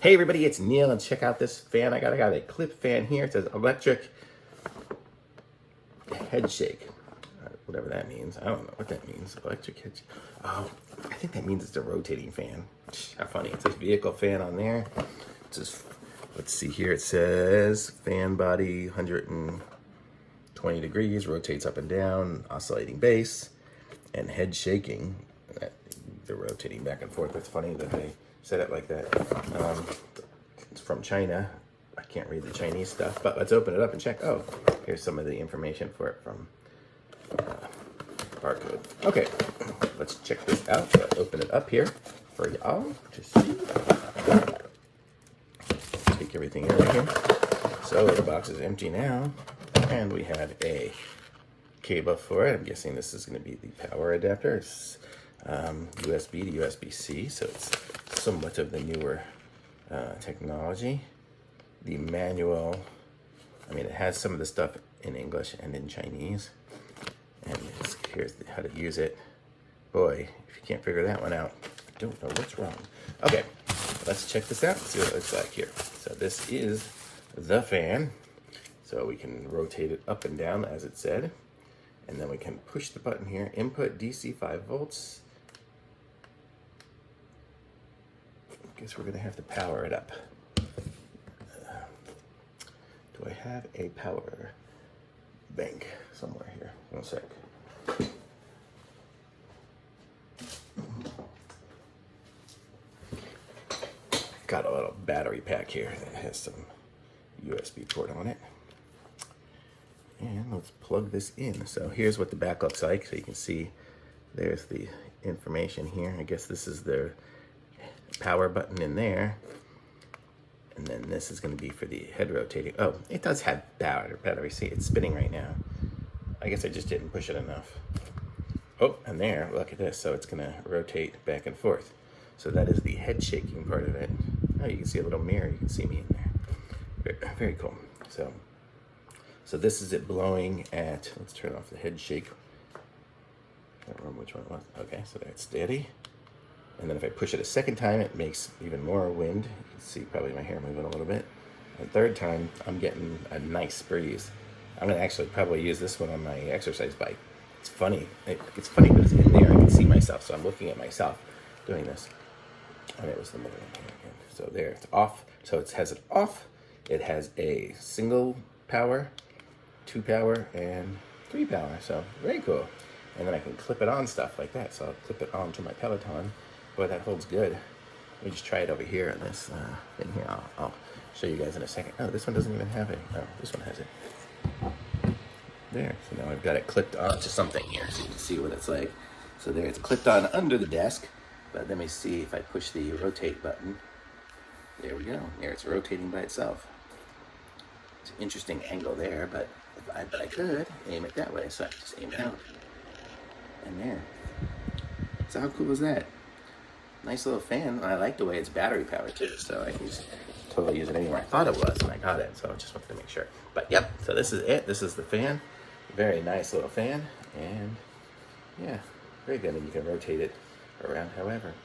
Hey everybody, it's Neil, and check out this fan. I got a clip fan here. It says electric head shake. Whatever that means. I don't know what that means. Electric head shake. Oh, I think that means it's a rotating fan. How funny. It says vehicle fan on there. It says, let's see here. It says fan body 120 degrees, rotates up and down, oscillating base, and head shaking. They're rotating back and forth. It's funny that they said it like that. It's from China. I can't read the Chinese stuff, but let's open it up and check. Oh, here's some of the information for it from barcode. Okay, let's check this out. So I'll open it up here for y'all to see. Take everything in right here. So the box is empty now, and we have a cable for it. I'm guessing this is going to be the power adapter. It's USB to USB-C, so it's somewhat of the newer technology. The manual, I mean, it has some of the stuff in English and in Chinese, and here's how to use it. Boy, if you can't figure that one out, I don't know what's wrong. Okay, let's check this out and see what it looks like here. So this is the fan, so we can rotate it up and down as it said, and then we can push the button here, input DC 5 volts. Guess we're gonna have to power it up. Do I have a power bank somewhere here? One sec. Got a little battery pack here that has some USB port on it. And let's plug this in. So here's what the back looks like. So you can see there's the information here. I guess this is the power button in there, and then this is going to be for the head rotating. Oh, it does have battery. See, it's spinning right now. I guess I just didn't push it enough. Oh, and there, look at this. So it's going to rotate back and forth. So that is the head shaking part of it. Oh, you can see a little mirror. You can see me in there. Very, very cool. So this is it blowing at, let's turn off the head shake. I don't remember which one it was. Okay, so that's steady. And then if I push it a second time, it makes even more wind. You can see probably my hair moving a little bit. And third time, I'm getting a nice breeze. I'm gonna actually probably use this one on my exercise bike. It's funny. It's funny because in there I can see myself, so I'm looking at myself doing this. And it was the middle one here again. So there, it's off. So it has it off. It has a single power, 2 power, and 3 power. So very cool. And then I can clip it on stuff like that. So I'll clip it onto my Peloton. Boy, that holds good. Let me just try it over here on this thing here. I'll show you guys in a second. Oh, this one doesn't even have it. Oh, this one has it. There. So now I've got it clipped onto something here, so you can see what it's like. So there, it's clipped on under the desk. But let me see if I push the rotate button. There we go. There, it's rotating by itself. It's an interesting angle there, but I could aim it that way, so I just aim it out. And there. So how cool is that? Nice little fan. I like the way it's battery powered too, so I can just totally use it anywhere. I thought it was when I got it, so I just wanted to make sure. But yep, so this is it. This is the fan. Very nice little fan, and yeah, very good. And you can rotate it around however.